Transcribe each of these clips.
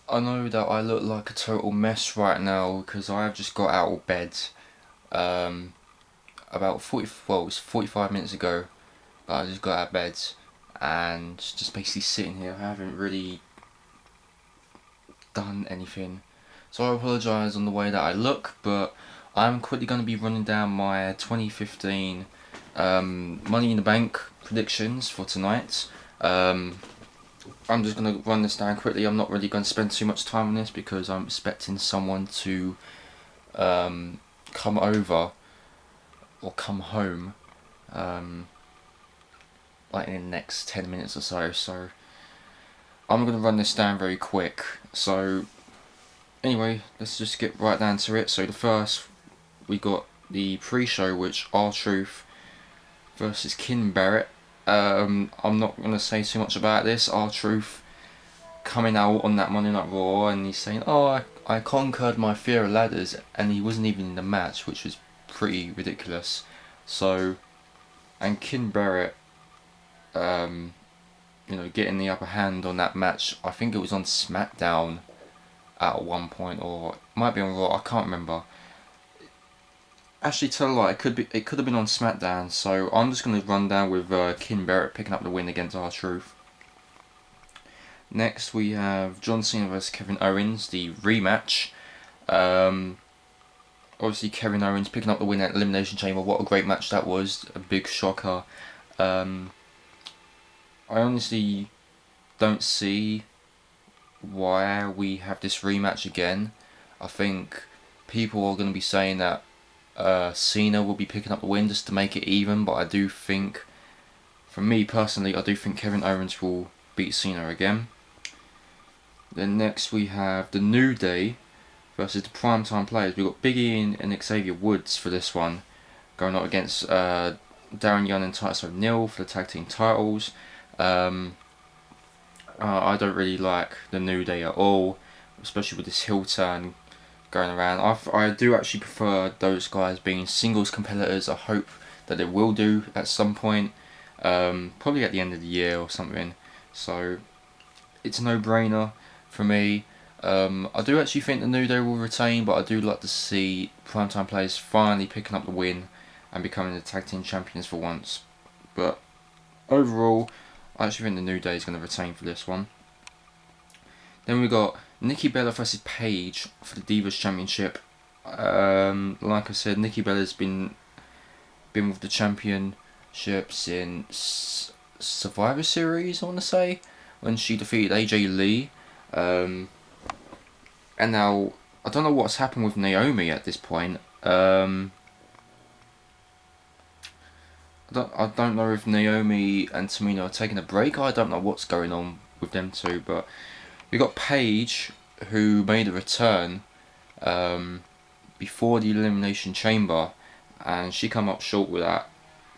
I know that I look like a total mess right now because I have just got out of bed um, about 40, well, it's 45 minutes ago. But I just got out of bed and just basically sitting here. I haven't really done anything. So I apologise on the way that I look, but I'm quickly going to be running down my 2015 Money in the Bank predictions for tonight. Um, I'm just going to run this down quickly. I'm not really going to spend too much time on this because I'm expecting someone to um, come over or come home like in the next 10 minutes or so. So I'm going to run this down very quick. So anyway, let's just get right down to it. So the first, we got the pre-show, which R-Truth versus Ken Barrett. I'm not going to say too much about this. R-Truth coming out on that Monday Night Raw and he's saying, oh, I conquered my fear of ladders, and he wasn't even in the match, which was pretty ridiculous. So, and Ken Barrett, getting the upper hand on that match. I think it was on SmackDown at one point, or it might be on Raw. I can't remember. Actually, tell a lie. It could have been on SmackDown. So I'm just gonna run down with Ken Barrett picking up the win against R-Truth. Next we have John Cena vs Kevin Owens, the rematch. Um, Obviously Kevin Owens picking up the win at Elimination Chamber. What a great match that was! A big shocker. Um, I honestly don't see why we have this rematch again. I think people are going to be saying that Cena will be picking up the win just to make it even, but I do think, for me personally, I do think Kevin Owens will beat Cena again. Then next we have the New Day versus the Primetime Players. We've got Big E and Xavier Woods for this one, going up against Darren Young and Titus O'Neil for the tag team titles. I don't really like the New Day at all, especially with this heel turn going around. I do actually prefer those guys being singles competitors. I hope that they will do at some point, probably at the end of the year or something. So it's a no-brainer for me. I do actually think the New Day will retain, but I do like to see Primetime Players finally picking up the win and becoming the tag team champions for once. But overall, I actually think the New Day is going to retain for this one. Then we got Nikki Bella versus Paige for the Divas Championship. Like I said, Nikki Bella's been with the championship since Survivor Series, I want to say, when she defeated AJ Lee. And now I don't know what's happened with Naomi at this point. I don't know if Naomi and Tamina are taking a break. I don't know what's going on with them two, but we got Paige, who made a return before the Elimination Chamber, and she come up short with that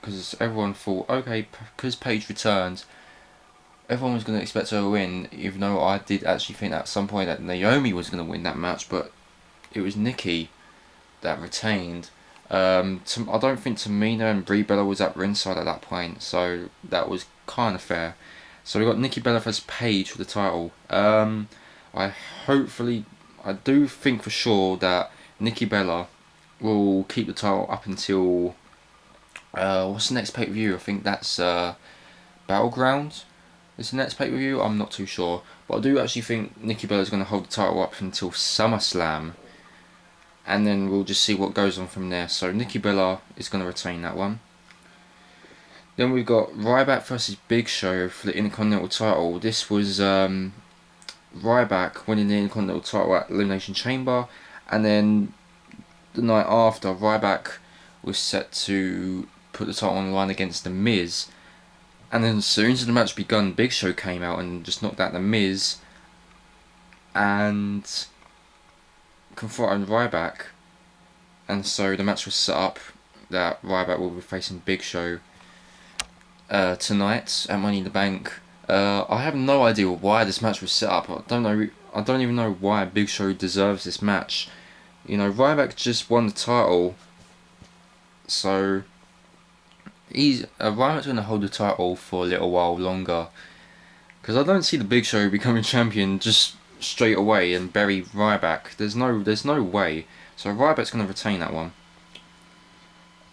because everyone thought, okay, because Paige returned, everyone was going to expect her to win, even though I did actually think at some point that Naomi was going to win that match, but it was Nikki that retained. I don't think Tamina and Brie Bella was at ringside at that point, so that was kind of fair. So we got Nikki Bella versus Paige for the title. I do think for sure that Nikki Bella will keep the title up until what's the next pay per view? I think that's Battleground. Is the next pay per view? I'm not too sure, but I do actually think Nikki Bella is going to hold the title up until SummerSlam, and then we'll just see what goes on from there. So Nikki Bella is going to retain that one. Then we've got Ryback versus Big Show for the Intercontinental title. This was Ryback winning the Intercontinental title at Elimination Chamber, and then the night after, Ryback was set to put the title on the line against The Miz. And then as soon as the match begun, Big Show came out and just knocked out The Miz and confronted Ryback. And so the match was set up that Ryback will be facing Big Show tonight at Money in the Bank. I have no idea why this match was set up. I don't even know why Big Show deserves this match. Ryback just won the title, so Ryback's going to hold the title for a little while longer. Because I don't see the Big Show becoming champion just straight away and bury Ryback. There's no way. So Ryback's going to retain that one.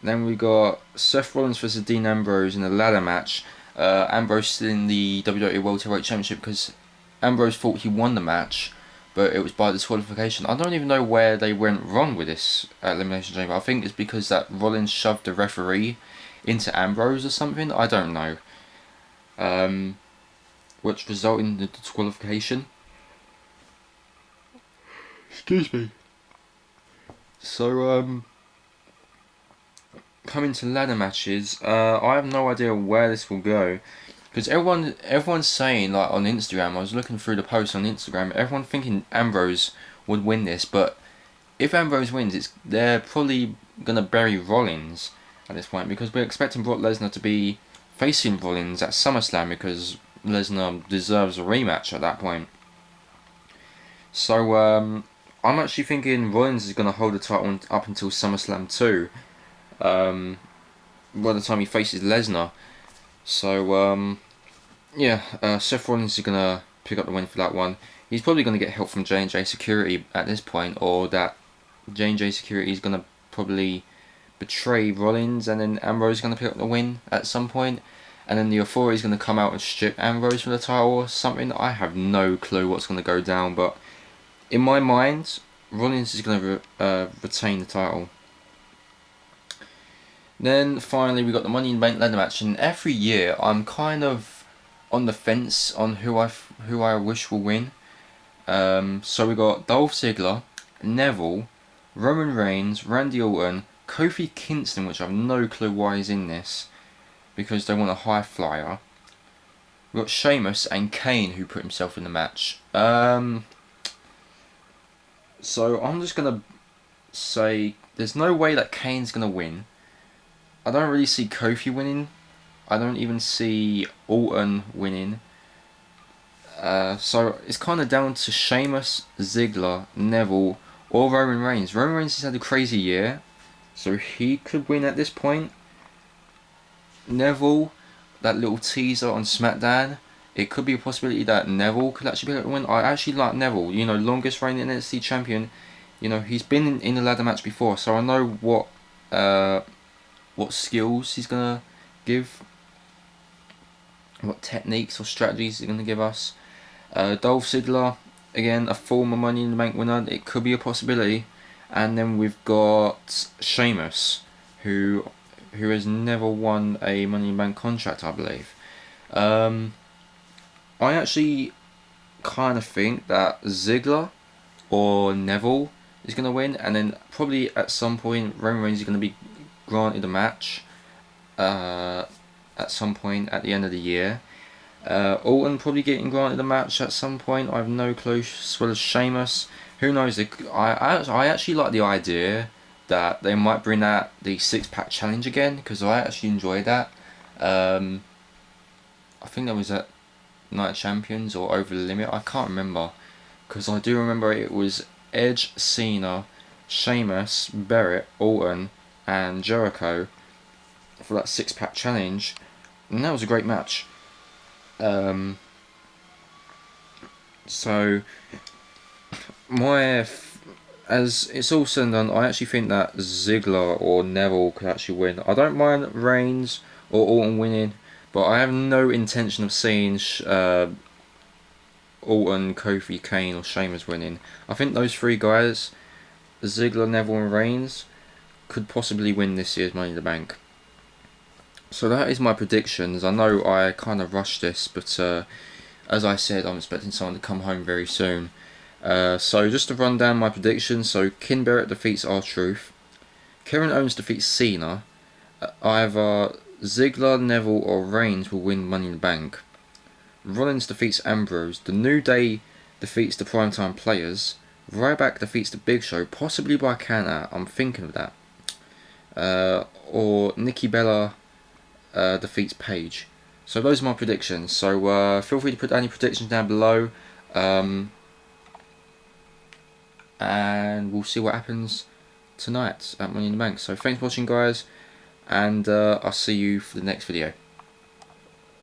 Then we got Seth Rollins versus Dean Ambrose in a ladder match. Ambrose still in the WWE World Heavyweight Championship because Ambrose thought he won the match, but it was by disqualification. I don't even know where they went wrong with this Elimination Chamber. I think it's because that Rollins shoved the referee into Ambrose or something. I don't know. Which resulted in the disqualification. Excuse me. So, coming to ladder matches, I have no idea where this will go, because everyone's saying, like, on Instagram, I was looking through the posts on Instagram, everyone thinking Ambrose would win this, but if Ambrose wins, they're probably gonna bury Rollins at this point, because we're expecting Brock Lesnar to be facing Rollins at SummerSlam, because Lesnar deserves a rematch at that point. So I'm actually thinking Rollins is gonna hold the title up until SummerSlam 2. By the time he faces Lesnar. So, Seth Rollins is going to pick up the win for that one. He's probably going to get help from J&J Security at this point, or that J&J Security is going to probably betray Rollins, and then Ambrose is going to pick up the win at some point, and then the Authority is going to come out and strip Ambrose from the title or something. I have no clue what's going to go down, but in my mind, Rollins is going to retain the title. Then finally we got the Money in the Bank ladder match, and every year I'm kind of on the fence on who I wish will win. So we got Dolph Ziggler, Neville, Roman Reigns, Randy Orton, Kofi Kingston, which I have no clue why he's in this, because they want a high flyer. We got Sheamus and Kane, who put himself in the match. So I'm just gonna say there's no way that Kane's gonna win. I don't really see Kofi winning. I don't even see Orton winning. So it's kind of down to Sheamus, Ziggler, Neville, or Roman Reigns. Roman Reigns has had a crazy year, so he could win at this point. Neville, that little teaser on SmackDown, it could be a possibility that Neville could actually be able to win. I actually like Neville, longest reigning NXT champion. He's been in a ladder match before, so I know what skills he's gonna give, what techniques or strategies he's gonna give us. Dolph Ziggler, again, a former Money in the Bank winner, it could be a possibility. And then we've got Sheamus, who has never won a Money in the Bank contract, I believe. I actually kind of think that Ziggler or Neville is going to win, and then probably at some point Roman Reigns is going to be granted a match at some point at the end of the year. Orton probably getting granted a match at some point, I have no clue, as well as Sheamus. Who knows? I actually like the idea that they might bring out the 6-pack challenge again, because I actually enjoy that. I think that was at Night of Champions or Over the Limit, I can't remember, because I do remember it was Edge, Cena, Sheamus, Barrett, Orton and Jericho for that 6-pack challenge, and that was a great match. So as it's all said and done, I actually think that Ziggler or Neville could actually win. I don't mind Reigns or Orton winning, but I have no intention of seeing Orton, Kofi, Kane or Sheamus winning. I think those three guys, Ziggler, Neville and Reigns, could possibly win this year's Money in the Bank. So that is my predictions. I know I kind of rushed this, but as I said, I'm expecting someone to come home very soon. So just to run down my predictions. So Ken Barrett defeats R-Truth. Kevin Owens defeats Cena. Either Ziggler, Neville or Reigns will win Money in the Bank. Rollins defeats Ambrose. The New Day defeats the Primetime Players. Ryback defeats the Big Show, possibly by counter. I'm thinking of that. Or Nikki Bella defeats Paige. So those are my predictions. So feel free to put any predictions down below. And we'll see what happens tonight at Money in the Bank. So thanks for watching, guys, and I'll see you for the next video.